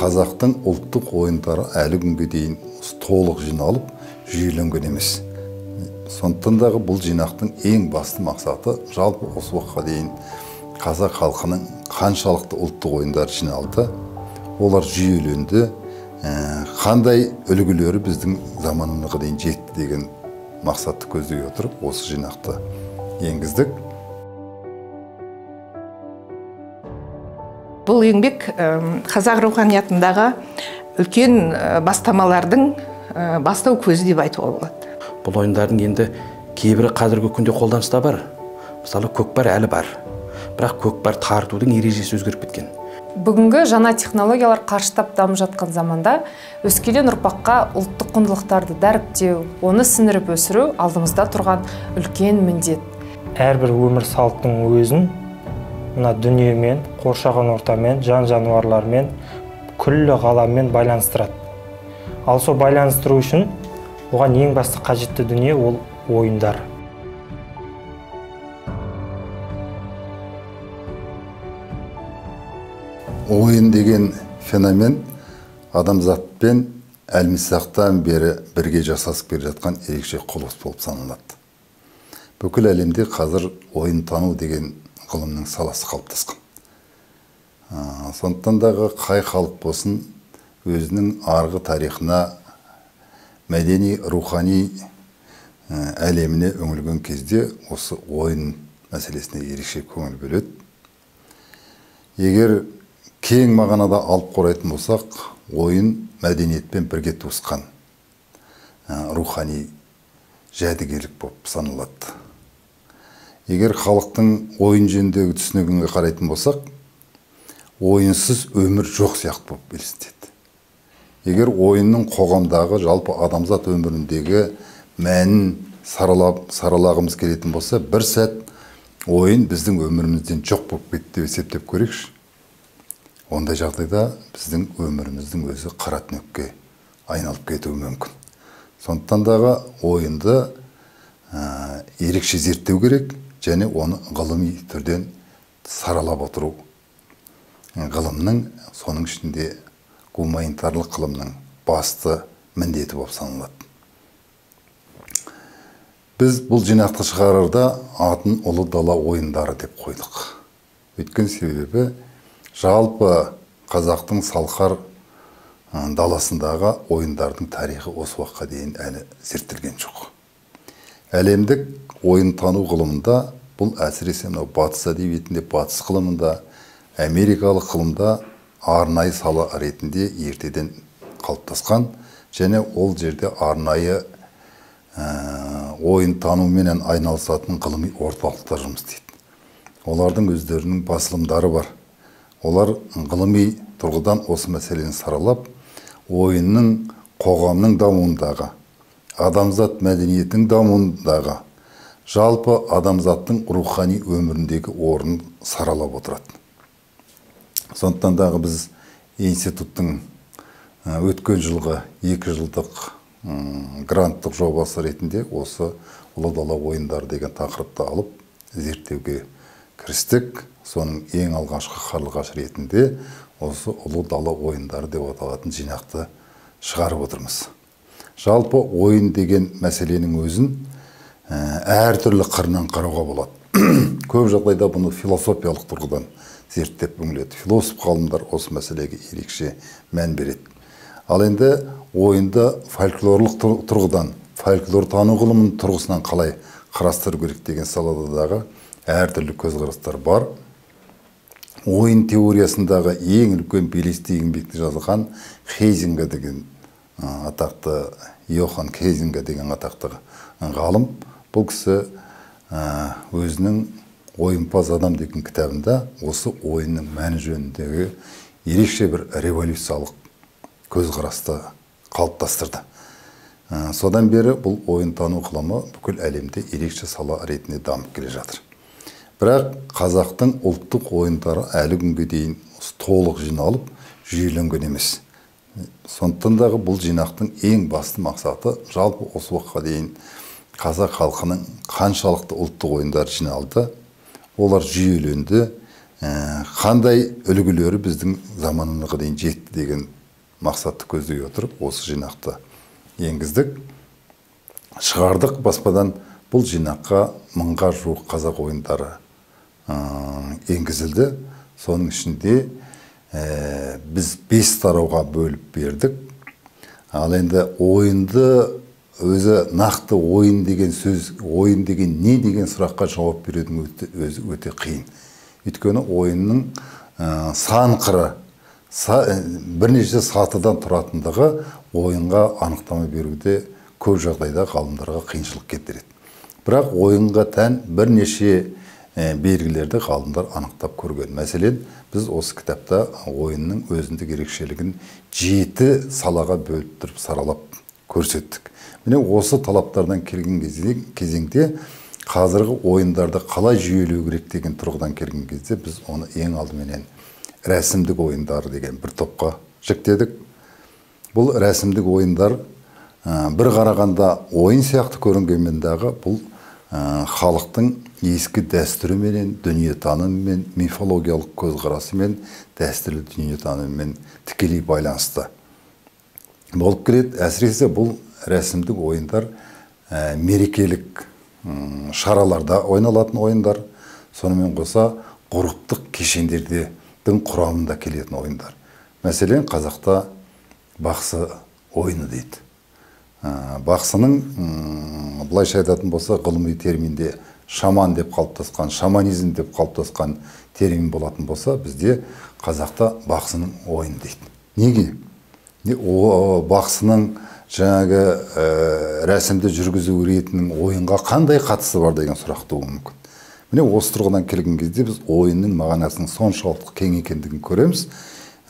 қазақтың ұлттық ойындары әлі күнге дейін толық жиналып жүйеленген емес. Сондықтан дағы бұл жинақтың ең басты мақсаты жалпы осы уақытқа дейін қазақ халқының қаншалықты ұлттық ойындар жиналды, олар жүйеленді, қандай үлгілері біздің заманымызға дейін жетті деген мақсатты көздей отырып осы жинақты енгіздік. Бұл еңбек қазақ руханиятындағы үлкен бастамалардың бастау көзі деп айтуға болады. Бұл ойындардың енді кейбірі қазіргі күнде қолданыста бар. Мысалы көкпар әлі бар. Бірақ көкпар тартудың ережесі өзгеріп кеткен. Бүгінгі жаңа технологиялар қарыштап дамып жатқан заманда өскелең ұрпаққа ұлттық құндылықтарды дәріптеу, оны сіңіріп өсіру алдымызда тұрған үлкен міндет. Әрбір өмір салттың өзін мына дүниемен, қоршаған ортамен, жан-жануарлармен, күллі ғаламмен байланыстырады. Ал сол байланыстыру үшін оған ең басты қажетті дүние ол ойындар. Ойын деген феномен адамзатпен әлмисақтан бері бірге жасасып келе жатқан ерекше құбылыс болып саналады. Бүкіл әлемде қазір ойын тану деген ғылымның саласы қалыптасқан. Сондықтан дағы қай халық болсын өзінің арғы тарихына, мәдени, рухани әлеміне үңілген кезде осы ойын мәселесіне ерекше көңіл бөледі. Егер кең мағынада алып қарайтын болсақ, ойын мәдениетпен бірге туысқан рухани жәдігерлік болып саналады. Егер халықтың ойын жөніндегі түсінігіне қарайтын болсақ, ойынсыз өмір жоқ сияқты болып елестеді. Егер ойынның қоғамдағы жалпы адамзат өміріндегі мәнін саралағымыз келетін болса, бір сәт ойын біздің өмірімізден жоқ болып кетті деп есептеп көрейікші. Ондай жағдайда біздің өміріміздің өзі қара түнекке айналып кетуі мүмкін. Сондықтан дағы ойынды ерекше зерттеу керек, және оны ғылыми түрден саралап отыру. Ғылымның, соның ішінде гуманитарлық ғылымның басты міндеті болып саналады. Біз бұл жинақты шығарарда атын ұлы дала ойындары деп қойдық. Өйткен себебі жалпы қазақтың салқар даласындағы ойындардың тарихы осы уақытқа дейін әлі зерттелген жоқ. Әлемдік ойын тану ғылымында, бұл әсіресе батыс әдебиетінде, батыс ғылымында, америкалық ғылымда арнайы сала ретінде ертеден қалыптасқан, және ол жерде арнайы ойын тануменен айналысатын ғылыми орталықтар жұмыс істейді. Олардың өздерінің басылымдары бар. Олар ғылыми тұрғыдан осы мәселені саралап, ойынның қоғамның дамуындағы, адамзат мәдениетінің дамуындағы, жалпы адамзаттың рухани өміріндегі орнын саралап отырады. Сондықтан дағы біз институттың өткен жылғы 2 жылдық гранттық жобасы ретінде осы ұлы дала ойындары деген тақырыпты алып зерттеуге кірістік. Соның ең алғашқы қарлығаш ретінде осы ұлы дала ойындары деп аталатын жинақты шығарып отырмыз. Жалпы ойын деген мәселенің өзін әртүрлі қырынан қарауға болады. Көп жағдайда бұны философиялық тұрғыдан зерттеп үңіледі. Философ ғалымдар осы мәселеге ерекше мән береді. Ал енді ойынды фольклорлық тұрғыдан, фольклор тану ғылымының тұрғысынан қалай қарастыру керек деген саладағы әртүрлі көзқарастар бар. Ойын теориясындағы ең үлкен белесті еңбекті жазған Хейзинга деген атақты, Йохан Хейзинга деген атақты ғалым. Бұл кісі өзінің ойынпаз адам деген кітабында осы ойынның мәні жөніндегі ерекше бір революциялық көзқарасты қалыптастырды. Содан бері бұл ойын тану ғылымы бүкіл әлемде ерекше сала ретінде дамып келе жатыр. Бірақ қазақтың ұлттық ойындары әлі күнге дейін толық жиналып жүйеленген емес. Сондықтан дағы бұл жинақтың ең басты мақсаты жалпы осы уақытқа дейін қазақ халқының қаншалықты ұлттық ойындар жиналды, олар жүйеленді, қандай үлгілері біздің заманымызға дейін жетті деген мақсатты көздей отырып осы жинақты енгіздік. Шығардық баспадан. Бұл жинаққа 1000-ға жуық қазақ ойындары енгізілді. Соның ішінде біз 5 тарауға бөліп бердік. Ал енді ойынды өзі нақты ойын деген сөз, ойын деген не деген сұраққа жауап берудің өзі өте қиын. Өйткені ойынның сан қыры, бірнеше сатыдан тұратындығы ойынға анықтама беруде көп жағдайда ғалымдарға қиыншылық келтіреді. Бірақ ойынға тән бірнеше белгілерді ғалымдар анықтап көрген. Мәселен, біз осы кітапта ойынның өзіндік ерекшелігін 7 салаға бөліп тұрып саралап көрсеттік. Міне осы талаптардан келген кезеңде қазіргі ойындарды қалай жүйелеу керек деген тұрғыдан келген кезде біз оны ең алдыменен рәсімдік ойындар деген бір топқа жіктедік. Бұл рәсімдік ойындар бір қарағанда ойын сияқты көрінгенмен дағы бұл халықтың ескі дәстүріменен, дүниетанымымен, мифологиялық көзқарасымен, дәстүрлі дүниетанымымен тікелей байланысты болып келеді. Әсіресе бұл рәсімдік ойындар мерекелік шараларда ойналатын ойындар, сонымен қоса ғұрыптық кешендердің құрамында келетін ойындар. Мәселен, қазақта бақсы ойыны дейді. Бақсының, бұлайша айтатын болса, ғылыми терминде шаман деп қалыптасқан, шаманизм деп қалыптасқан термин болатын болса, бізде қазақта бақсының ойын дейді. Неге? Бақсының жаңағы рәсімді жүргізу ретінің ойынға қандай қатысы бар деген сұрақ туы мүмкін. Міне осы тұрғыдан келген кезде біз ойынның мағынасының соншалықты кең екендігін көреміз.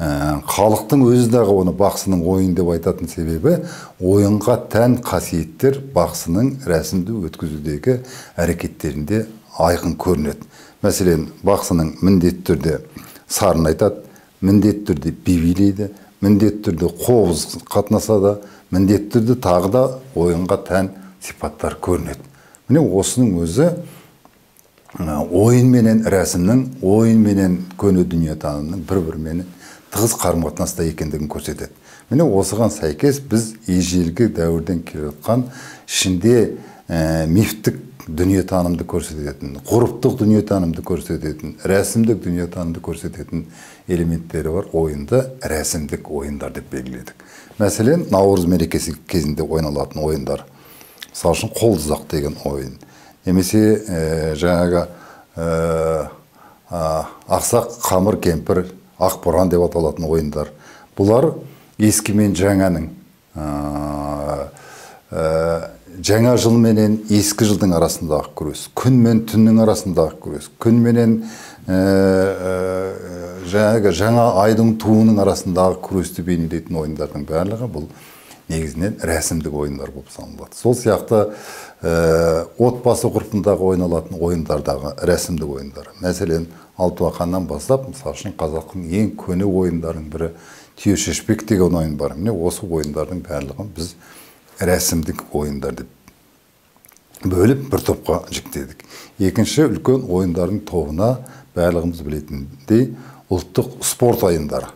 Халықтың өзі дағы оны бақсының ойын деп айтатын себебі ойынға тән қасиеттер бақсының рәсімді өткізудегі әрекеттерінде айқын көрінеді. Мәселен, бақсының міндетті түрде сарын айтады, міндетті түрде би билейді, міндетті түрде қобыз қатынасады, міндетті түрде тағы да ойынға тән сипаттар көрінеді. Міне осының өзі ойын менен рәсімнің, ойын менен көне дүниетанымның бір-бірімен тығыз қарым-қатынаста екендігін көрсетеді. Міне осыған сәйкес біз ежелгі дәуірден келе жатқан ішінде мифтік дүниетанымды көрсететін, ғұрыптық дүниетанымды көрсететін, рәсімдік дүниетанымды көрсететін элементтері бар ойынды рәсімдік ойындар деп белгіледік. Мәселен, Наурыз мерекесі кезінде ойналатын ойындар. Мысалы үшін қолдызақ деген ойын. Немесе жаңағы ақсақ қамыр кемпір, ақ боран деп аталатын ойындар. Бұлар ескі мен жаңаның, жаңа жыл менен ескі жылдың арасындағы күрес, күн мен түннің арасындағы күрес, күн менен жаңа айдың туының арасындағы күресті бейнелейтін ойындардың барлығы бұл негізінен рәсімдік ойындар болып саналады. Сол сияқты отбасы ғұрпындағы ойналатын ойындардағы рәсімдік ойындар. Мәселен, Алтыбақаннан бастап, мысалы үшін қазақтың ең көне ойындарының бірі түйешешпек деген ойын бар. Міне осы ойындардың барлығын біз рәсімдік ойындар деп бөліп бір топқа жіктедік. Екінші үлкен ойындардың тобына барлығымыз білетіндей ұлттық спорт ойындары.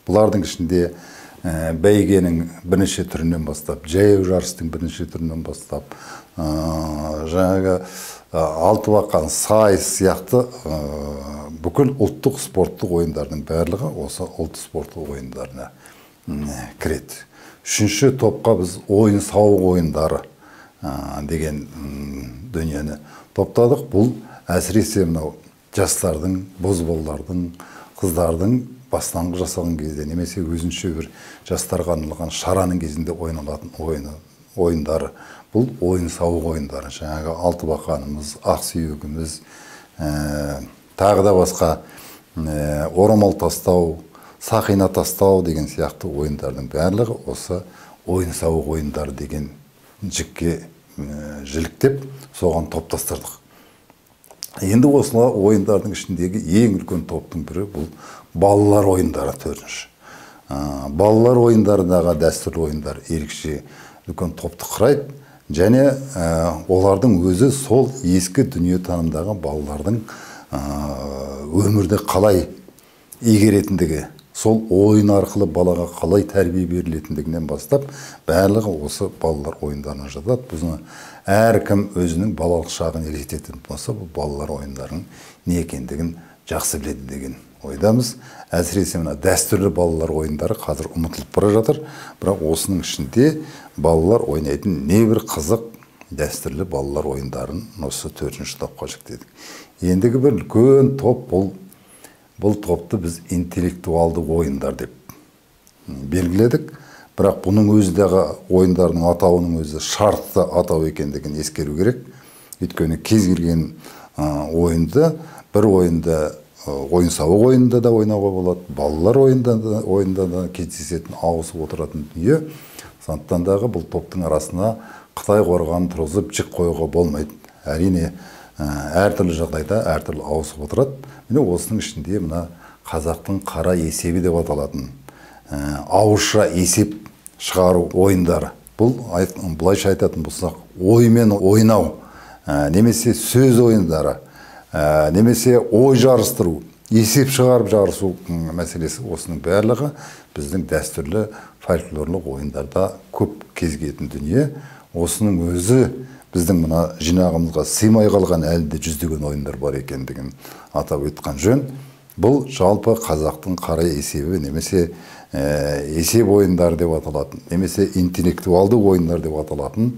Бұлардың ішінде бәйгенің бірнеше түрінен бастап, жаяу жарыстың бірнеше түрінен бастап, жаңағы Алтыбақан, сайыс сияқты бүкіл ұлттық спорттық ойындардың барлығы осы ұлттық спорттық ойындарына кіреді. Үшінші топқа біз ойын сауық ойындары деген дүниені топтадық. Бұл әсіресе мынау жастардың, бозбалалардың, қыздардың бастаңғы жасаған кезде немесе өзінше бір жастарға арналған шараның кезінде ойналатын ойындары. Бұл ойын сауық ойындары. Жаңағы Алтыбақанымыз, Ақсүйегіміз, тағы да басқа орамал тастау, сақина тастау деген сияқты ойындардың барлығы осы ойын сауық ойындары деген жікке жіліктеп соған топтастырдық. Енді осылар ойындардың ішіндегі ең үлкен топтың бірі бұл балалар ойындары, төртінші. Балалар ойындарындағы дәстүрлі ойындар ерекше үлкен топты құрайды. Және олардың өзі сол ескі дүниетанымдағы балалардың өмірді қалай игеретіндігі, сол ойын арқылы балаға қалай тәрбие берілетіндігінен бастап барлығы осы балалар ойындарына жатады. Бұны әркім өзінің балалық шағын елестететін болса, бұл балалар ойындарының не екендігін жақсы біледі деген ойдамыз. Әсіресе мына дәстүрлі балалар ойындары қазір ұмытылып бара жатыр, бірақ осының ішінде балалар ойнайтын небір қызық дәстүрлі балалар ойындарын осы 4-ші топқа жіктедік. Ендігі бір үлкен топ, бұл топты біз интеллектуалды ойындар деп белгіледік. Бірақ бұның өзіндегі ойындардың атауының өзі шартты атау екендігін ескеру керек. Өйткені кез келген ойынды, бір ойынды ойын-сауық ойында да ойнауға болады, балалар ойында да кездесетін, ауысып отыратын дүние. Сондықтан дағы бұл топтың арасына Қытай қорғанын тұрғызып жік қоюға болмайды. Әрине, әртүрлі жағдайда әртүрлі ауысып отырады. Міне осының ішінде мына қазақтың қара есебі деп аталатын ауызша есеп шығару ойындары. Бұл былайша айтатын болсақ, оймен ойнау, немесе сөз ойындары, немесе ой жарыстыру, есеп шығарып жарысу мәселесі, осының барлығы біздің дәстүрлі фольклорлық ойындарда көп кезігетін дүние. Осының өзі біздің мына жинағымызға сыймай қалған әлде жүздеген ойындар бар екендігін атап өткен жөн. Бұл жалпы қазақтың қара есебі, немесе есеп ойындар деп аталатын, немесе интеллектуалды ойындар деп аталатын,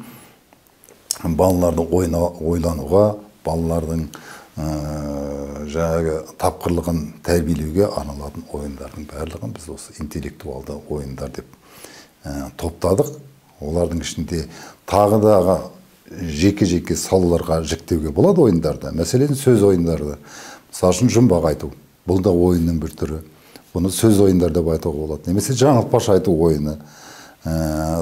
балалардың ойлануға, балалардың жаңағы тапқырлығын тәрбиелеуге арналатын ойындардың барлығын біз осы интеллектуалды ойындар деп топтадық. Олардың ішінде тағы дағы жеке-жеке салаларға жіктеуге болады ойындарды. Мәселен, сөз ойындарды. Мысалы үшін жұмбақ айту. Бұл да ойынның бір түрі. Бұны сөз ойындар деп айтуға болады. Немесе жаңылтпаш айту ойыны.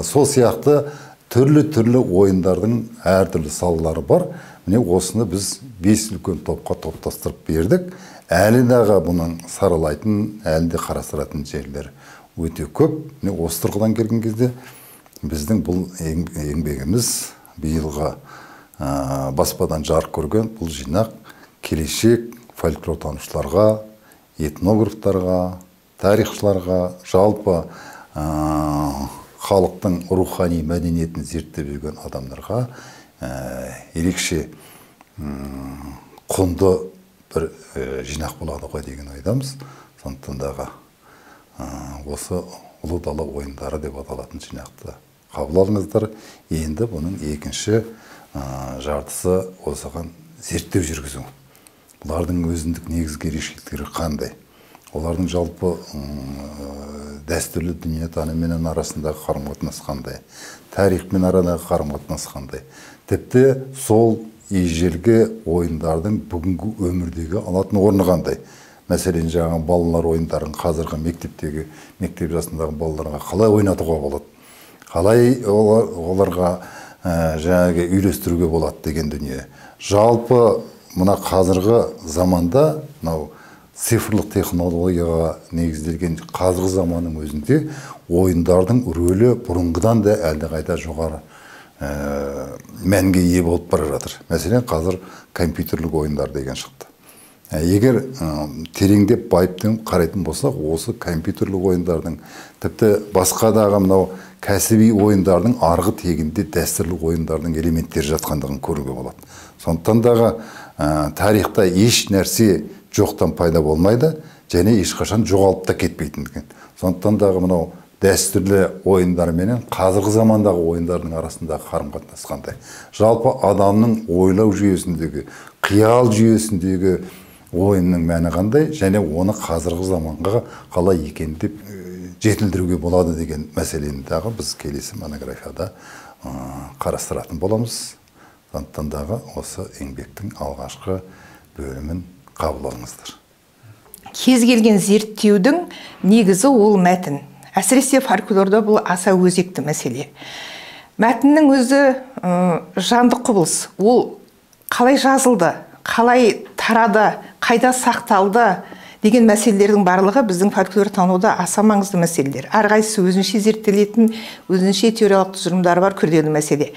Сол сияқты түрлі ойындардың әртүрлі салалары бар. Міне осыны біз 5 үлкен топқа топтастырып бердік. Әлі дағы бұның саралайтын, әлі де қарастыратын жерлер өте көп. Міне осы тұрғыдан келген кезде біздің бұл еңбегіміз биылға баспадан жарық көрген бұл жинақ келешек фольклортанушыларға, этнографтарға, тарихшыларға, жалпы халықтың рухани мәдениетін зерттеп жүрген адамдарға ерекше құнды бір жинақ болады ғой деген ойдамыз. Сондықтан дағы осы ұлы дала ойындары деп аталатын жинақты қабыл алыңыздар. Енді бұның екінші жартысы осыған зерттеу жүргізу. Бұлардың өзіндік негізгі ерекшеліктері қандай? Олардың жалпы дәстүрлі дүниетаныммен арасындағы қарым-қатынас қандай? Тарихпен арадағы қарым-қатынас қандай? Тіпті сол ежелгі ойындардың бүгінгі өмірдегі алатын орны қандай? Мәселен, жаңағы балалар ойындарын қазіргі мектеп жасындағы балаларға қалай ойнатуға болады? Қалай оларға жаңағы үйлестіруге болады деген дүние. Жалпы мына қазіргі заманда, мынау цифрлық технологияға негізделген қазіргі заманның өзінде ойындардың рөлі бұрынғыдан да әлдеқайда жоғары мәнге ие болып бара жатыр. Мәселен, қазір компьютерлік ойындар деген шықты. Егер тереңдеп байыптың қарайтын болсақ, осы компьютерлік ойындардың, тіпті басқа дағы мынау кәсіби ойындардың арғы тегінде дәстүрлі ойындардың элементтері жатқандығын көруге болады. Сондықтан дағы тарихта еш нәрсе жоқтан пайда болмайды, және ешқашан жоғалып та кетпейтіндіген. Сондықтан дағы мынау дәстүрлі ойындар менен қазіргі замандағы ойындардың арасындағы қарым-қатынас қандай? Жалпы адамның ойлау жүйесіндегі, қиял жүйесіндегі ойынның мәні қандай, және оны қазіргі заманға қалай екен деп жетілдіруге болады деген мәселені дағы біз келесі монографияда қарастыратын боламыз. Сондықтан дағы осы еңбектің алғашқы бөлімін қабыл алыңыздар. Кез келген зерттеудің негізі ол мәтін. Әсіресе фольклорда бұл аса өзекті мәселе. Мәтіннің өзі жандық құбылыс. Ол қалай жазылды, қалай тарады, қайда сақталды деген мәселелердің барлығы біздің фольклор тануда аса маңызды мәселелер. Әрқайсысы өзінше зерттелетін, өзінше теориялық тұжырымдары бар күрделі мәселе.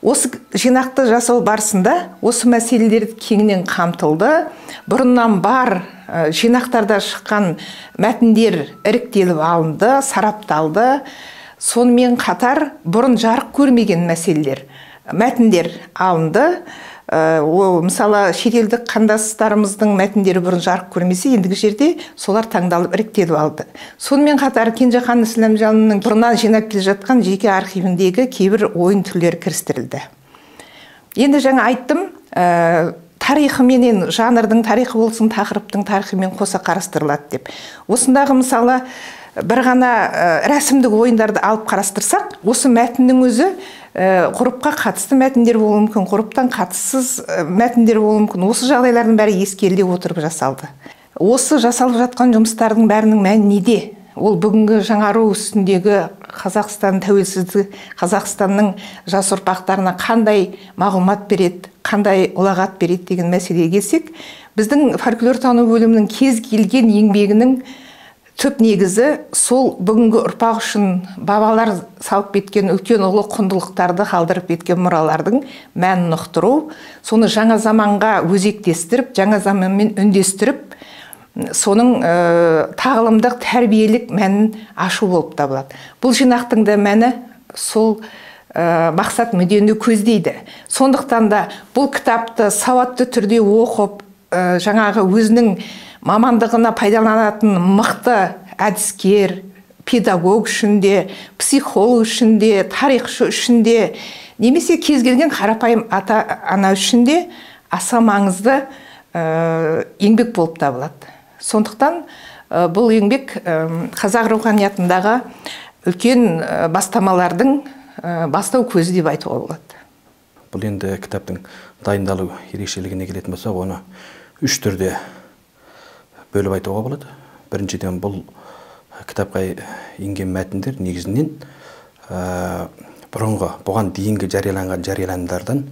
Осы жинақты жасау барысында осы мәселелер кеңінен қамтылды. Бұрыннан бар жинақтарда шыққан мәтіндер іріктеліп алынды, сарапталды. Сонымен қатар бұрын жарық көрмеген мәтіндер алынды. Мысалы шетелдік қандастарымыздың мәтіндері бұрын жарық көрмесе, ендігі жерде солар таңдалып іріктеліп алды. Сонымен қатар Кенжехан Исләмжанның бұрыннан жинап келе жатқан жеке архивіндегі кейбір ойын түрлері кірістірілді. Енді жаңа айттым, тарихыменен, жанрдың тарихы болсын, тақырыптың тарихымен қоса қарастырылады деп. Осындағы мысалы бір ғана рәсімдік ойындарды алып қарастырсақ, осы мәтіннің өзі ғұрыпқа қатысты мәтіндер болуы мүмкін, ғұрыптан қатыссыз мәтіндер болуы мүмкін. Осы жағдайлардың бәрі ескеріле отырып жасалды. Осы жасалып жатқан жұмыстардың бәрінің мәні неде? Ол бүгінгі жаңару үстіндегі Қазақстан тәуелсіздігі, Қазақстанның жас ұрпақтарына қандай мағлұмат береді, қандай ұлағат береді деген мәселеге келсек, біздің фольклортану бөлімінің кез келген еңбегінің түп негізі сол бүгінгі ұрпақ үшін бабалар салып кеткен үлкен ұлы құндылықтарды қалдырып кеткен мұралардың мәнін ұқтыру, соны жаңа заманға өзектестіріп, жаңа заманмен үндестіріп, соның тағылымдық тәрбиелік мәнін ашу болып табылады. Бұл жинақтың да мәні сол мақсат мүддені көздейді. Сондықтан да бұл кітапты сауатты түрде оқып, жаңағы өзінің мамандығына пайдаланатын мықты әдіскер, педагог үшін де, психолог үшін де, тарихшы үшін де, немесе кез келген қарапайым ата-ана үшін де аса маңызды еңбек болып табылады. Сондықтан бұл еңбек қазақ руханиятындағы үлкен бастамалардың бастау көзі деп айтуға болады. Бұл енді кітаптың дайындалу ерекшелігіне келетін болса, оны үш түрде бөліп айтуға болады. Біріншіден, бұл кітапқа енген мәтіндер негізінен бұрынғы, бұған дейінгі жарияланған жарияланымдардан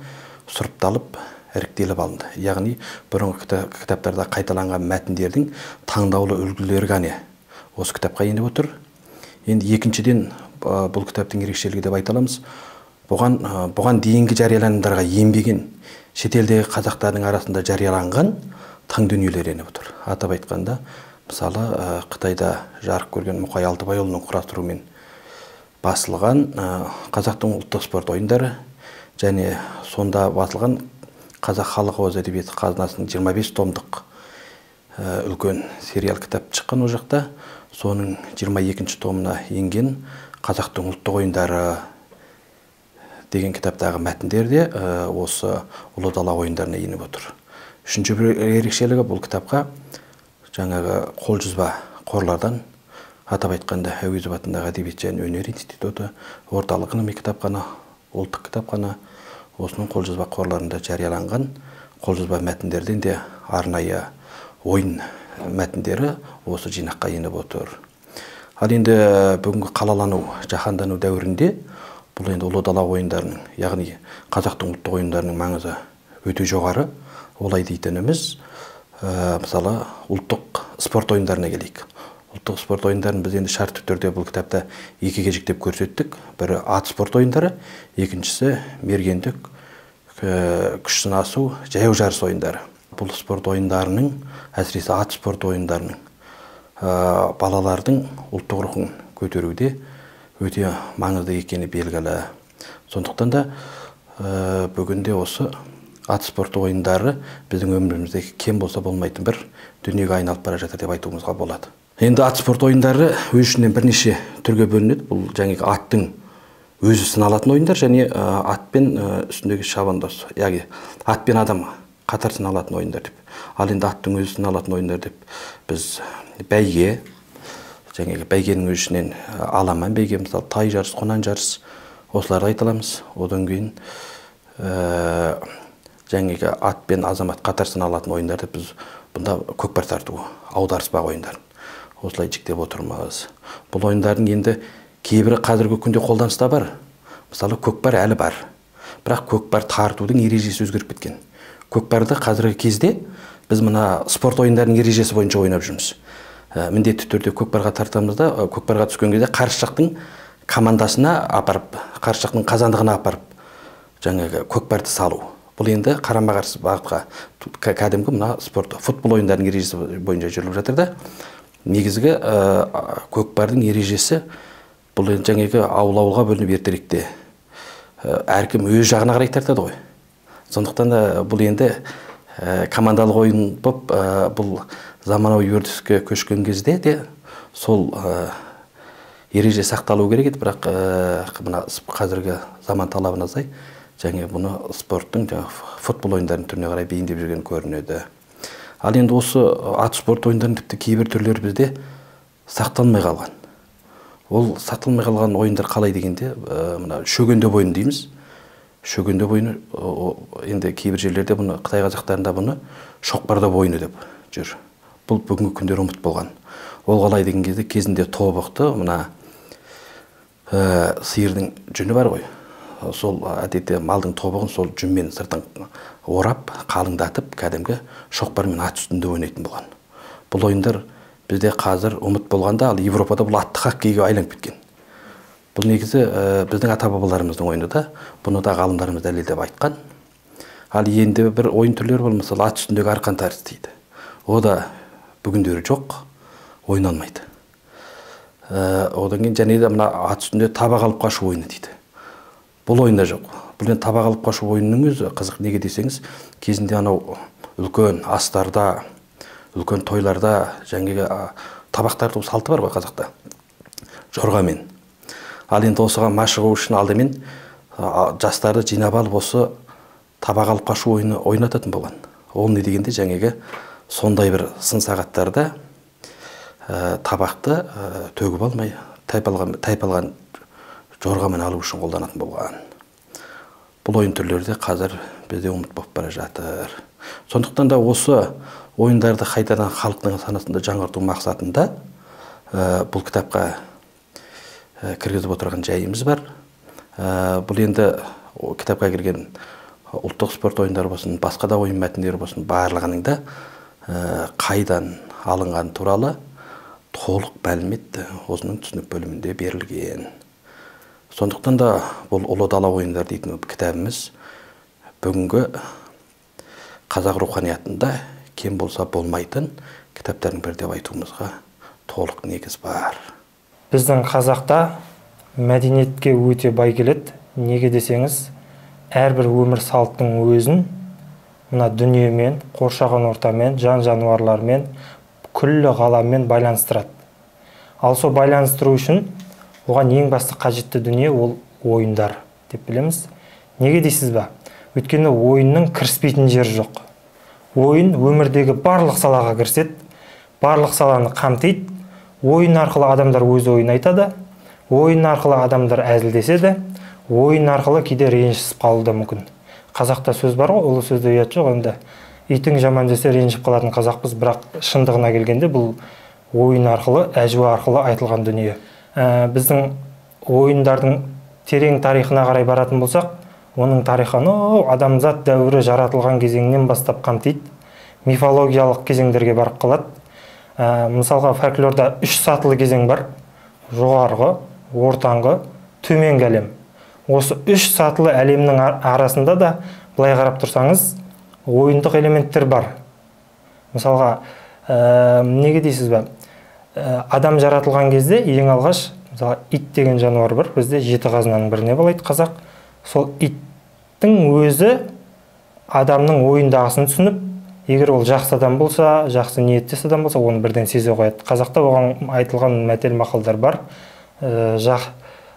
сұрыпталып, іріктеліп алынды. Яғни, бұрынғы кітаптарда қайталанған мәтіндердің таңдаулы үлгілері ғана осы кітапқа еніп отыр. Енді екіншіден, бұл кітаптың ерекшелігі деп айта аламыз. Бұған дейінгі жарияланымдарға енбеген шетелдегі қазақтардың арасында жарияланған тың дүниелер еніп отыр. Атап айтқанда, мысалы, Қытайда жарық көрген Мұқай Алтыбайұлының құрастыруымен басылған қазақтың ұлттық спорт ойындары және сонда басылған Қазақ халық ауыз әдебиеті қазынасының 25 томдық үлкен сериал кітап шыққан ол жақта. Соның 22-ші томына енген қазақтың ұлттық ойындары деген кітаптағы мәтіндер де осы ұлы дала ойындарына еніп отыр. Үшінші бір ерекшелігі, бұл кітапқа жаңағы қолжазба қорлардан, атап айтқанда Әуезов атындағы әдебиет және өнер институты, орталық ғылыми кітапхана, ұлттық кітапхана, осының қолжазба қорларында жарияланған қолжазба мәтіндерден де арнайы ойын мәтіндері осы жинаққа еніп отыр. Ал енді бүгінгі қалалану, жаһандану дәуірінде бұл енді ұлы дала ойындарының, яғни қазақтың ұлттық ойындарының маңызы өте жоғары. Олай дейтініміз, мысалы, ұлттық спорт ойындарына келейік. Ұлттық спорт ойындарын біз енді шартты түрде бұл кітапта екіге жіктеп көрсеттік. Бірі ат спорт ойындары, екіншісі мергендік, күш сынасу, жаяу жарыс ойындары. Бұл спорт ойындарының, әсіресе ат спорт ойындарының балалардың ұлттық рухын көтеруде өте маңызды екені белгілі. Сондықтан да бүгінде осы ат спорт ойындары біздің өміріміздегі кем болса болмайтын бір дүниеге айналып бара жатыр деп айтуымызға болады. Енді ат спорт ойындары өз ішінен бірнеше түрге бөлінеді. Бұл жаңағы аттың өзі сыналатын ойындар және атпен үстіндегі шабандоз, яғни ат пен адам қатар сыналатын ойындар деп. Ал енді аттың өзі сыналатын ойындар деп біз бәйге, жаңағы бәйгенің өз ішінен аламан бәйге, мысалы тай жарыс, қонан жарыс, осыларды айта аламыз. Одан кейін жаңағы ат пен азамат қатар сыналатын ойындар деп біз бұнда көкпар тарту, аударыспақ ойындарын осылай жіктеп отырмыз. Бұл ойындардың енді кейбірі қазіргі күнде қолданыста бар. Мысалы, көкпар әлі бар. Бірақ көкпар тартудың ережесі өзгеріп кеткен. Көкпарды қазіргі кезде біз мына спорт ойындарының ережесі бойынша ойнап жүрміз. Міндетті түрде көкпарға тартамызда, көкпарға түскен кезде қарсы жақтың командасына апарып, қарсы жақтың қазандығына апарып, жаңағы көкпарды салу. Бұл енді қарама-қарсы бағытқа кәдімгі мына спорт, футбол ойындарының ережесі бойынша жүріліп жатыр да. Негізгі көкпардың ережесі бұл енді жаңағы ауыл-ауылға бөлініп ертеректе әркім өз жағына қарай тартады ғой. Сондықтан да бұл енді командалық ойын болып, бұл заманауи үрдіске көшкен кезде де сол ереже сақталу керек еді, бірақ мына қазіргі заман талабына сай және бұны спорттың футбол ойындарының түріне қарай бейімдеп жүрген көрінеді. Ал енді осы ат спорт ойындарының тіпті кейбір түрлері бізде сақталмай қалған. Ол сақталмай қалған ойындар қалай дегенде, мына шөгенде ойыны дейміз. Шөгенде ойыны енді кейбір жерлерде бұны Қытай қазақтарында бұны шоқпарда ойыны деп жүр. Бұл бүгінгі күндері ұмыт болған. Ол қалай деген кезде кезінде тобықты, мына сиырдың жүні бар ғой. Сол әдетте малдың тобығын сол жүнмен сыртын орап, қалыңдатып, кәдімгі шоқпармен ат үстінде ойнайтын болған. Бұл ойындар бізде қазір ұмыт болғанда, ал Европада бұл атты хоккейге айланып кеткен. Бұл негізі біздің ата-бабаларымыздың ойыны да, бұны да ғалымдарымыз дәлелдеп айтқан. Ал енді бір ойын түрлері бол, мысалы ат үстіндегі арқан тәріс дейді. О да бүгіндері жоқ, ойналмайды. Одан кейін және де мына ат үстінде табақ алып қашу ойыны дейді. Бұл ойында жоқ. Бұл енді табақ алып қашу ойынның өзі қызық, неге десеңіз, кезінде анау үлкен астарда, үлкен тойларда жаңағы табақтардың салты бар ғой қазақта, жорғамен. Ал енді осыған машығу үшін алдымен жастарды жинап алып осы табақ алып қашу ойыны ойнататын болған. Ол не дегенде жаңағы сондай бір сын сағаттарда табақты төгіп алмай, тайпалған жорғамен алу үшін қолданатын болған. Бұл ойын түрлері де қазір бізде ұмыт болып бара жатыр. Сондықтан да осы ойындарды қайтадан халықтың санасында жаңғырту мақсатында бұл кітапқа кіргізіп отырған жайымыз бар. Бұл енді кітапқа кірген ұлттық спорт ойындары болсын, басқа да ойын мәтіндері болсын, барлығының да қайдан алынған туралы толық мәлімет осының түсінік бөлімінде берілген. Сондықтан да бұл ұлы дала ойындар дейтін кітабымыз бүгінгі қазақ руханиятында кем болса болмайтын кітаптардың бірі деп айтуымызға толық негіз бар. Біздің қазақта мәдениетке өте бай келеді. Неге десеңіз, әрбір өмір салттың өзін мына дүниемен, қоршаған ортамен, жан жануарлармен, күллі ғаламмен байланыстырады. Ал сол байланыстыру үшін оған ең басты қажетті дүние ол ойындар деп білеміз. Неге дейсіз ба? Өйткені ойынның кіріспейтін жері жоқ. Ойын өмірдегі барлық салаға кіріседі, барлық саланы қамтиды. Ойын арқылы адамдар өз ойын айтады, ойын арқылы адамдар әзілдеседі, ойын арқылы кейде ренжісіп қалуы да мүмкін. Қазақта сөз бар ғой, ол сөзде ұят жоқ, енді итің жаман десе ренжіп қалатын қазақпыз, бірақ шындығына келгенде бұл ойын арқылы, әжуа арқылы айтылған дүние. Біздің ойындардың терең тарихына қарай баратын болсақ, оның тарихын адамзат дәуірі жаратылған кезеңнен бастап қамтиды, мифологиялық кезеңдерге барып қалады. Мысалға фольклорда 3 сатылы кезең бар: жоғарғы, ортаңғы, төменгі әлем. Осы 3 сатылы әлемнің арасында да былай қарап тұрсаңыз, ойындық элементтер бар. Мысалға, неге дейсіз бе? Адам жаратылған кезде ең алғаш, мысалы, ит деген жануар бар, бізде 7 қазынаның біріне балайды қазақ. Сол иттің өзі адамның ойындағысын түсініп, егер ол жақсы адам болса, жақсы ниеттес адам болса, оны бірден сезе қояды. Қазақта оған айтылған мәтел мақалдар бар.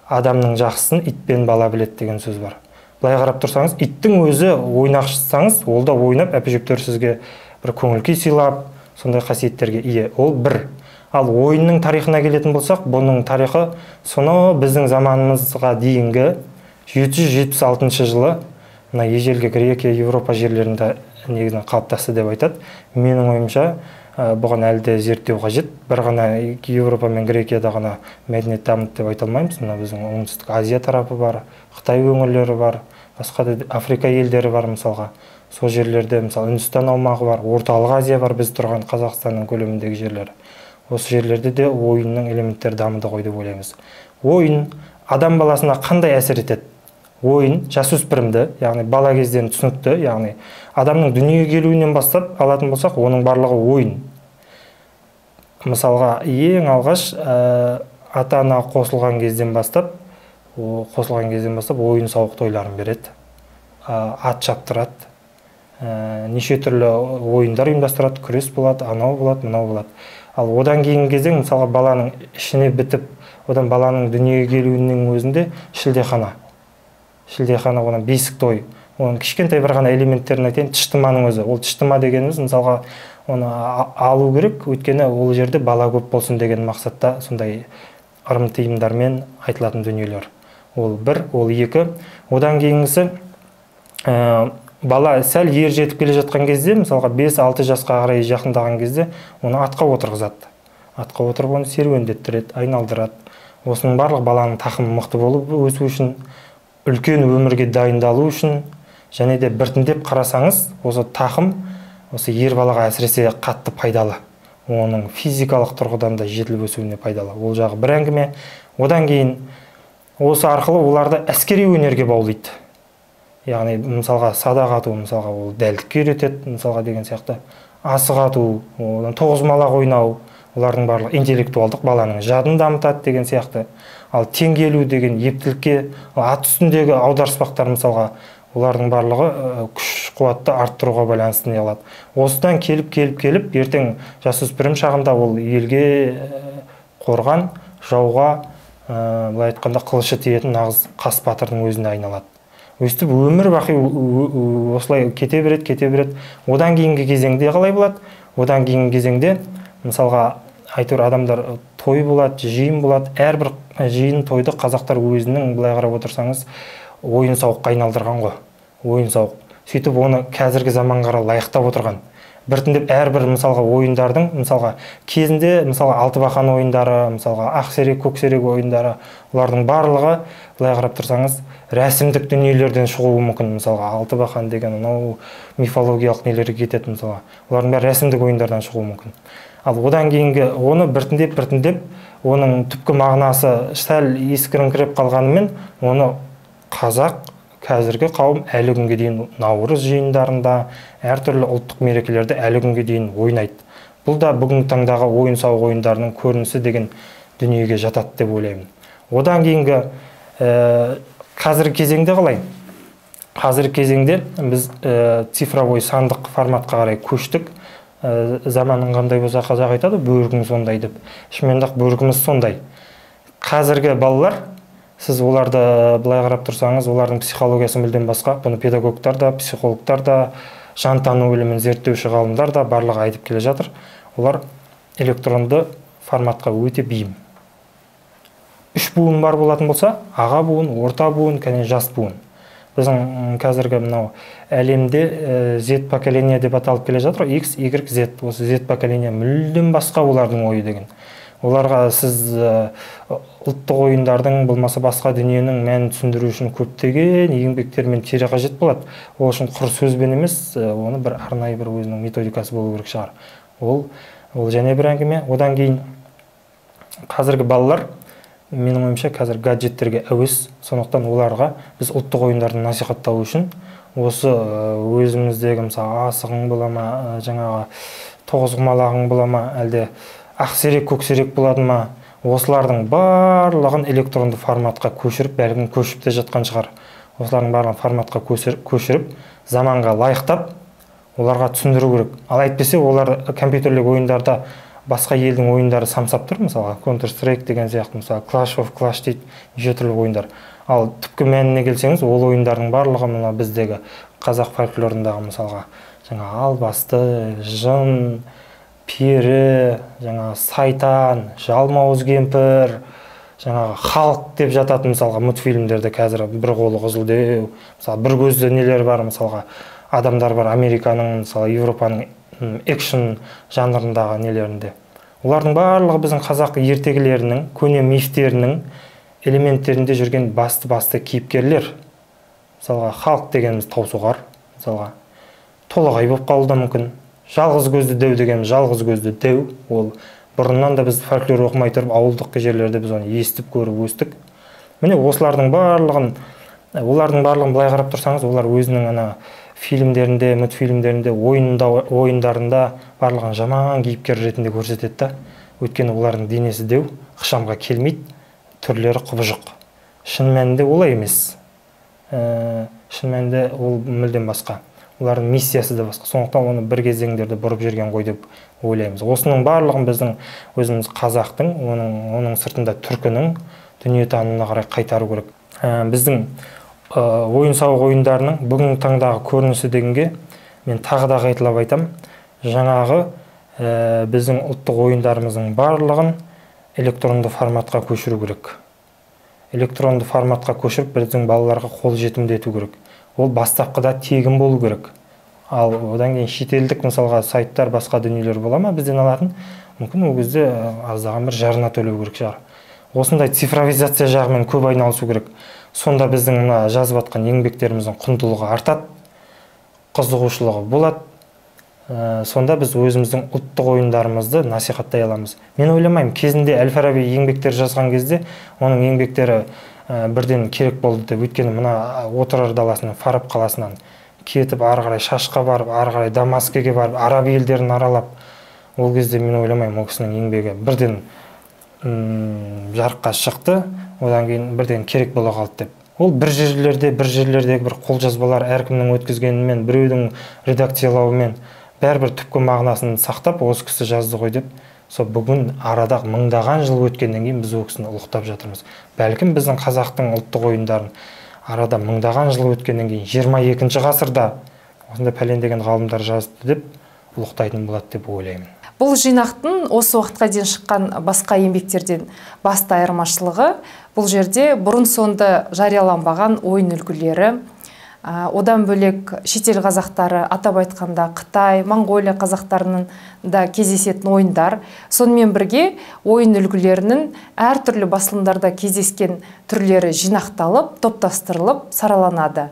Адамның жақсысын итпен бала біледі деген сөз бар. Былай қарап тұрсаңыз, иттің өзі ойнақшысаңыз, ол да ойнап, әпежептер сізге бір көңіл күй сыйлап, сондай қасиеттерге ие. Ол бір. Ал ойынның тарихына келетін болсақ, бұның тарихы соны біздің заманымызға дейінгі 776 жылы мына ежелгі Грекия, Европа жерлерінде негізінен қалыптасты деп айтады. Менің ойымша, бұған әлі де зерттеу қажет. Бір ғана Европа мен Грекияда ғана мәдениет дамыды деп айта алмаймыз. Мына біздің оңтүстік Азия тарапы бар, Қытай өңірлері бар, басқа да Африка елдері бар мысалға. Сол жерлерде мысалы Үндістан аумағы бар, Орталық Азия бар, біз тұрған Қазақстанның көлеміндегі жерлер. Осы жерлерде де ойынның элементтері дамыды ғой деп ойлаймыз. Ойын адам баласына қандай әсер етеді? ойын жасөспірімді, яғни бала кезден түсінікті, яғни адамның дүниеге келуінен бастап алатын болсақ, оның барлығы ойын. Мысалға, ең алғаш ата-ана қосылған кезден бастап ойын сауық тойларын береді, ат шаптырады, неше түрлі ойындар ұйымдастырады, күрес болады, анау болады, мынау болады. Ал одан кейінгі кезде мысалға баланың ішіне бітіп, одан баланың дүниеге келуінің өзінде шілдехана, одан бесік той, оның кішкентай бір ғана элементтерін айтайын, тыштыманың өзі. Ол тыштыма дегеніміз мысалға оны алу керек, өйткені ол жерде бала көп болсын деген мақсатта сондай ырым тыйымдармен айтылатын дүниелер. Ол бір, ол екі. Одан кейінгісі бала сәл ер жетіп келе жатқан кезде, мысалға 5-6 жасқа қарай жақындаған кезде, оны атқа отырғызады. Атқа отырып оны серуендеттіреді, айналдырады. Осының барлық баланың тақымы мықты болып өсу үшін, үлкен өмірге дайындалу үшін, және де біртіндеп қарасаңыз, осы тақым осы ер балаға әсіресе қатты пайдалы. Оның физикалық тұрғыдан да жетіліп өсуіне пайдалы. Ол жағы бір әңгіме. Одан кейін осы арқылы оларды әскери өнерге баулайды. Яғни мысалға садақ ату, мысалға ол дәлдікке үйретеді, мысалға деген сияқты асық ату, одан тоғызқұмалақ ойнау, олардың барлығы интеллектуалдық баланың жадын дамытады деген сияқты. Ал теңгелу деген ептілікке, ат үстіндегі аударыспақтар мысалға олардың барлығы күш қуатты арттыруға байланысты не алады. Осыдан келіп, ертең жасөспірім шағында ол елге қорған, жауға, былай айтқанда қылышы тиетін нағыз қас батырдың өзіне айналады. Өстіп өмір бақи осылай кете береді. Одан кейінгі кезеңде қалай болады? Одан кейінгі кезеңде мысалға айтыр адамдар той болады, жиын болады. Әрбір жиын тойды қазақтар өзінің былай қарап отырсаңыз ойын сауыққа айналдырған ғой. Ойын сауық. Сөйтіп оны қазіргі заманға лайықтап отырған. Біртіндеп әрбір мысалға ойындардың, мысалға кезінде мысалға алтыбақан ойындары, мысалға ақсерек, көксерек ойындары, олардың барлығы былай қарап тұрсаңыз рәсімдік дүниелерден шығуы мүмкін. Мысалға алтыбақан деген анау мифологиялық нелерге кетеді мысалға. Олардың бәрі рәсімдік ойындардан шығуы мүмкін. Ал одан кейінгі оны біртіндеп оның түпкі мағынасы сәл ескіріңкіреп қалғанымен, оны қазақ қазіргі қауым әлі күнге дейін наурыз жиындарында, әртүрлі ұлттық мерекелерде әлі күнге дейін ойнайды. Бұл да бүгінгі таңдағы ойын сауық ойындарының көрінісі деген дүниеге жатады деп ойлаймын. Одан кейінгі қазіргі кезеңде қалай? Қазіргі кезеңде біз цифровой сандық форматқа қарай көштік. Заманың қандай болса қазақ айтады, бөркің сондай деп. Шынымен-ақ бөркіміз сондай. Қазіргі балалар, сіз оларды былай қарап тұрсаңыз, олардың психологиясы мүлдем басқа. Бұны педагогтар да, психологтар да, жантану ілімін зерттеуші ғалымдар да барлығы айтып келе жатыр. Олар электронды форматқа өте бейім. 3 буын бар болатын болса, аға буын, орта буын, және жас буын. Біздің қазіргі мынау әлемде Z поколение деп аталып келе жатыр. X, Y, Z. Осы Z поколение мүлдем басқа олардың ойы деген. Оларға сіз ұлттық ойындардың болмаса басқа дүниенің мәнін түсіндіру үшін көптеген еңбектермен тере қажет болады. Ол үшін құр сөзбен емес, оны бір арнайы бір өзінің методикасы болу керек шығар. Ол және бір әңгіме. Одан кейін қазіргі балалар, менің ойымша қазір гаджеттерге әуес, сондықтан оларға біз ұлттық ойындарды насихаттау үшін осы өзіміздегі мысалы асығың бола ма, жаңағы тоғызқұмалағың бола ма, әлде ақсерек, көксерек болады ма, осылардың барлығын электронды форматқа көшіріп, бәлкім көшіп те жатқан шығар. Осылардың барлығын форматқа көшіріп, заманға лайықтап, оларға түсіндіру керек. Ал әйтпесе олар компьютерлік ойындарда басқа елдің ойындары самсап тұр, мысалға Counter-Strike деген сияқты, мысалы Clash of Clash дейді, неше түрлі ойындар. Ал түпкі мәніне келсеңіз, ол ойындардың барлығы мына біздегі қазақ фольклорындағы мысалға жаңа албасты, жын, пері, жаңа сайтан, жалмауыз кемпір, жаңағы халық деп жататын мысалға мультфильмдерде қазір бір қолы қызылдеу, мысалы бір көзді нелер бар, мысалға адамдар бар Американың, мысалы Европаның экшн жанрындағы нелерінде. Олардың барлығы біздің қазақ ертегілерінің, көне мифтерінің элементтерінде жүрген басты кейіпкерлер. Мысалға халық дегеніміз таусоғар, мысалға толағай болып қалуы да мүмкін. Жалғыз көзді деу дегеніміз жалғыз көзді деу, ол бұрыннан да біз фольклор оқымай тұрып ауылдық жерлерде біз оны естіп көріп өстік. Міне осылардың барлығын Олардың барлығын былай қарап тұрсаңыз, олар өзінің ана фильмдерінде, мультфильмдерінде, ойындарында барлығын жаман кейіпкер ретінде көрсетеді да. Өйткені олардың денесі деу, ықшамға келмейді, түрлері құбыжық. Шын мәнінде олай емес. Шын мәнінде ол мүлдем басқа. Олардың миссиясы да басқа. Сондықтан оны бір кезеңдерде бұрып жүрген ғой деп ойлаймыз. Осының барлығын біздің өзіміз қазақтың, оның сыртында түркінің дүниетанымына қарай қайтару керек. Біздің ойын-сауық ойындарының бүгінгі таңдағы көрінісі дегенге мен тағы да қайталап айтам. Жаңағы біздің ұлттық ойындарымыздың барлығын электронды форматқа көшіру керек. Электронды форматқа көшіріп біздің балаларға қолжетімді ету керек. Ол бастапқыда тегін болу керек. Ал одан кейін шетелдік мысалға сайттар, басқа дүниелер бола ма бізден алатын? Мүмкін ол кезде аздаған бір жарна төлеу керек шығар. Осындай цифровизация жағымен көп айналысу керек. Сонда біздің мына жазып жатқан еңбектеріміздің құндылығы артады, қызығушылығы болады. Сонда біз өзіміздің ұлттық ойындарымызды насихаттай аламыз. Мен ойламаймын, кезінде Әл-Фараби еңбектер жазған кезде оның еңбектері бірден керек болды деп. Өйткені мына Отырар даласынан, Фараб қаласынан кетіп, ары қарай Шашқа барып, ары қарай Дамаскеге барып, араб елдерін аралап, ол кезде мен ойламаймын, ол кісінің еңбегі бірден жарыққа шықты, одан кейін бірден керек бола қалды деп. Ол бір жерлердегі бір қолжазбалар әркімнің өткізгенімен, біреудің редакциялауымен бәрібір түпкі мағынасын сақтап, осы кісі жазды ғой деп. Сол бүгін арада мыңдаған жыл өткеннен кейін біз ол кісіні ұлықтап жатырмыз. Бәлкім біздің қазақтың ұлттық ойындарын арада мыңдаған жыл өткеннен кейін 22-ші ғасырда осындай пәлен деген ғалымдар жазды деп ұлықтайтын болады деп ойлаймын. Бұл жинақтың осы уақытқа дейін шыққан басқа еңбектерден басты айырмашылығы бұл жерде бұрын соңды жарияланбаған ойын үлгілері, одан бөлек шетел қазақтары, атап айтқанда Қытай, Моңғолия қазақтарының да кездесетін ойындар, сонымен бірге ойын үлгілерінің әртүрлі басылымдарда кездескен түрлері жинақталып, топтастырылып, сараланады.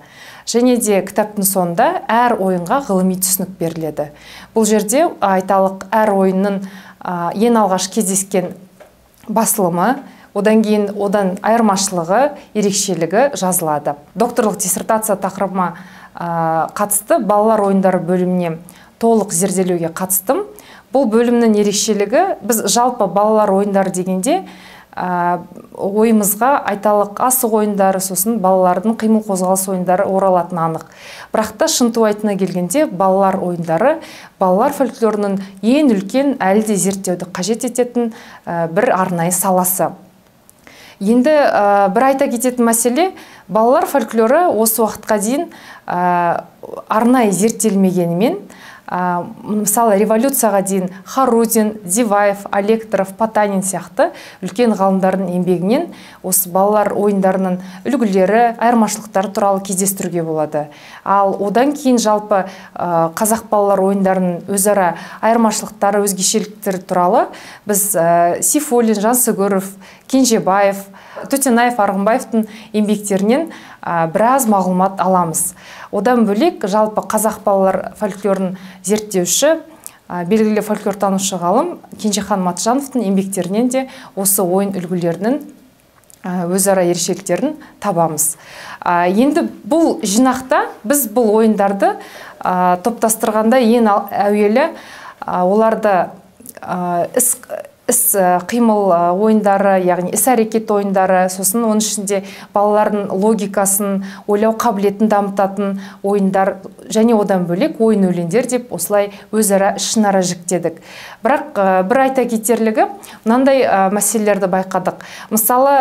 Және де кітаптың соңында әр ойынға ғылыми түсінік беріледі. Бұл жерде айталық әр ойынның ең алғаш кездескен басылымы, одан кейін одан айырмашылығы, ерекшелігі жазылады. Докторлық диссертация тақырыбыма қатысты балалар ойындары бөліміне толық зерделеуге қатыстым. Бұл бөлімнің ерекшелігі, біз жалпы балалар ойындары дегенде ойымызға айталық асық ойындары, сосын балалардың қимыл қозғалыс ойындары оралатын анық. Бірақ та шынтуайтына келгенде балалар ойындары балалар фольклорының ең үлкен әлі де зерттеуді қажет ететін бір арнайы саласы. Енді бір айта кететін мәселе, балалар фольклоры осы уақытқа дейін арнайы зерттелмегенімен, мысалы революцияға дейін Харудин, Диваев, Алекторов, Потанин сияқты үлкен ғалымдардың еңбегінен осы балалар ойындарының үлгілері, айырмашылықтары туралы кездестіруге болады. Ал одан кейін жалпы қазақ балалар ойындарының өзара айырмашылықтары, өзгешеліктері туралы біз Сейфуллин, Жансүгіров, Кенжебаев, Төтенаев, Арғынбаевтың еңбектерінен біраз мағлұмат аламыз. Одан бөлек жалпы қазақ балалар фольклорын зерттеуші, белгілі фольклортанушы ғалым Кенжехан Матжановтың еңбектерінен де осы ойын үлгілерінің өзара ерекшеліктерін табамыз. Енді бұл жинақта біз бұл ойындарды топтастырғанда ең әуелі оларды іс қимыл ойындары, яғни іс-әрекет ойындары, сосын оның ішінде балалардың логикасын, ойлау қабілетін дамытатын ойындар және одан бөлек ойын өлеңдер деп осылай өзара ішінара жіктедік. Бірақ бір айта кетерлігі, мынандай мәселелерді байқадық. Мысалы,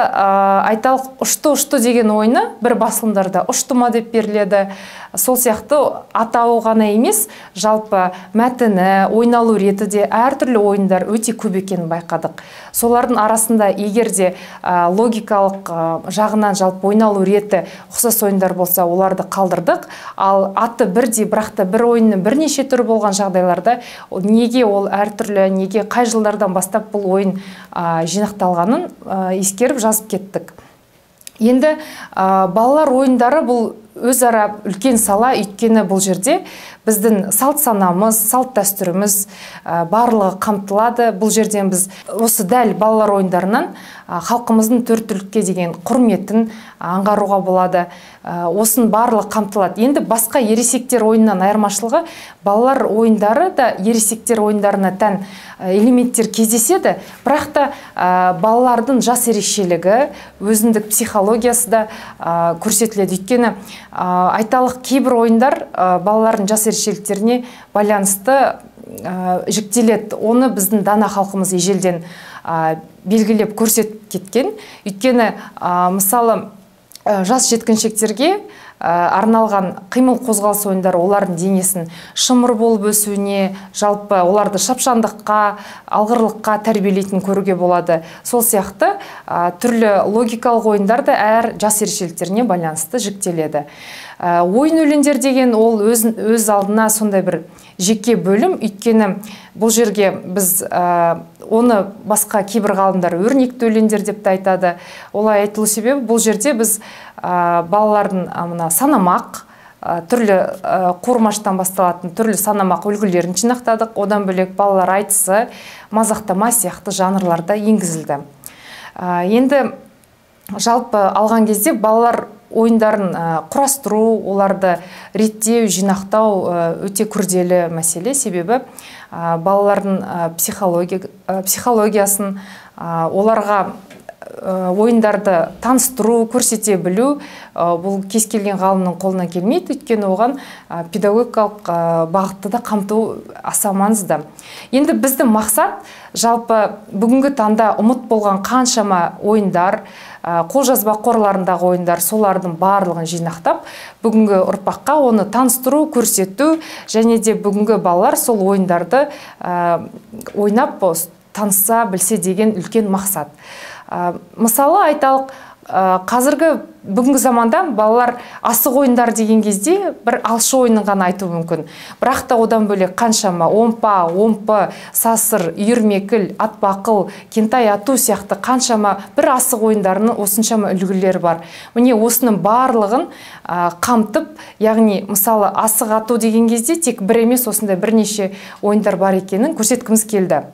айталық ұшты деген ойыны бір басылымдарда ұштыма деп беріледі. Сол сияқты атауы ғана емес, жалпы мәтіні, ойналу реті де әртүрлі ойындар өте көп екенін байқадық. Солардың арасында егерде логикалық жағынан жалпы ойналу реті ұқсас ойындар болса, оларды қалдырдық. Ал аты бірдей, бірақ та бір ойынның бірнеше түрі болған жағдайларда неге ол әртүрлі, неге қай жылдардан бастап бұл ойын жинақталғанын ескеріп жазып кеттік. Енді балалар ойындары бұл өзара үлкен сала, өйткені бұл жерде біздің салт санамыз, салт дәстүріміз барлығы қамтылады. Бұл жерден біз осы дәл балалар ойындарынан халқымыздың төрт түлікке деген құрметін аңғаруға болады. Осын барлығы қамтылады. Енді басқа ересектер ойыннан айырмашылығы, балалар ойындары да ересектер ойындарына тән элементтер кездеседі, бірақ та балалардың жас ерекшелігі, өзіндік психологиясы да көрсетіледі. Өйткені айталық кейбір ойындар балалардың жас ерекшеліктеріне байланысты жіктеледі. Оны біздің дана халқымыз ежелден белгілеп көрсетіп кеткен. Өйткені мысалы жас жеткіншектерге арналған қимыл қозғалыс ойындары олардың денесін шымыр болып өсуіне, жалпы оларды шапшаңдыққа, алғырлыққа тәрбиелейтін көруге болады. Сол сияқты түрлі логикалық ойындар да әр жас ерекшеліктеріне байланысты жіктеледі. Ойын өлеңдер деген ол өз алдына сондай бір жеке бөлім, өйткені бұл жерге біз оны басқа кейбір ғалымдар өрнекті өлеңдер деп те айтады. Олай айтылу себебі бұл жерде біз балалардың санамақ, түрлі қуырмаштан басталатын түрлі санамақ үлгілерін жинақтадық. Одан бөлек балалар айтысы, мазақтама сияқты жанрларда енгізілді. Енді жалпы алған кезде балалар ойындарын құрастыру, оларды реттеу, жинақтау өте күрделі мәселе. Себебі балалардың психологиясын, оларға ойындарды таныстыру, көрсете білу, бұл кез келген ғалымның қолынан келмейді, өйткені оған педагогикалық бағытты да қамту аса маңызды. Енді біздің мақсат жалпы бүгінгі таңда ұмыт болған қаншама ойындар, қолжазба қорларындағы ойындар, солардың барлығын жинақтап, бүгінгі ұрпаққа оны таныстыру, көрсету, және де бүгінгі балалар сол ойындарды ойнап таныса білсе деген үлкен мақсат. Мысалы айталық, қазіргі бүгінгі заманда балалар асық ойындар деген кезде бір алшы ойынын ғана айту мүмкін. Бірақ та одан бөлек қаншама омпа, омпы, сасыр, үйірмекіл, атбақыл, кентай ату сияқты қаншама бір асық ойындарының осыншама үлгілері бар. Міне осының барлығын қамтып, яғни мысалы асық ату деген кезде тек бір емес осындай бірнеше ойындар бар екенін көрсеткіміз келді.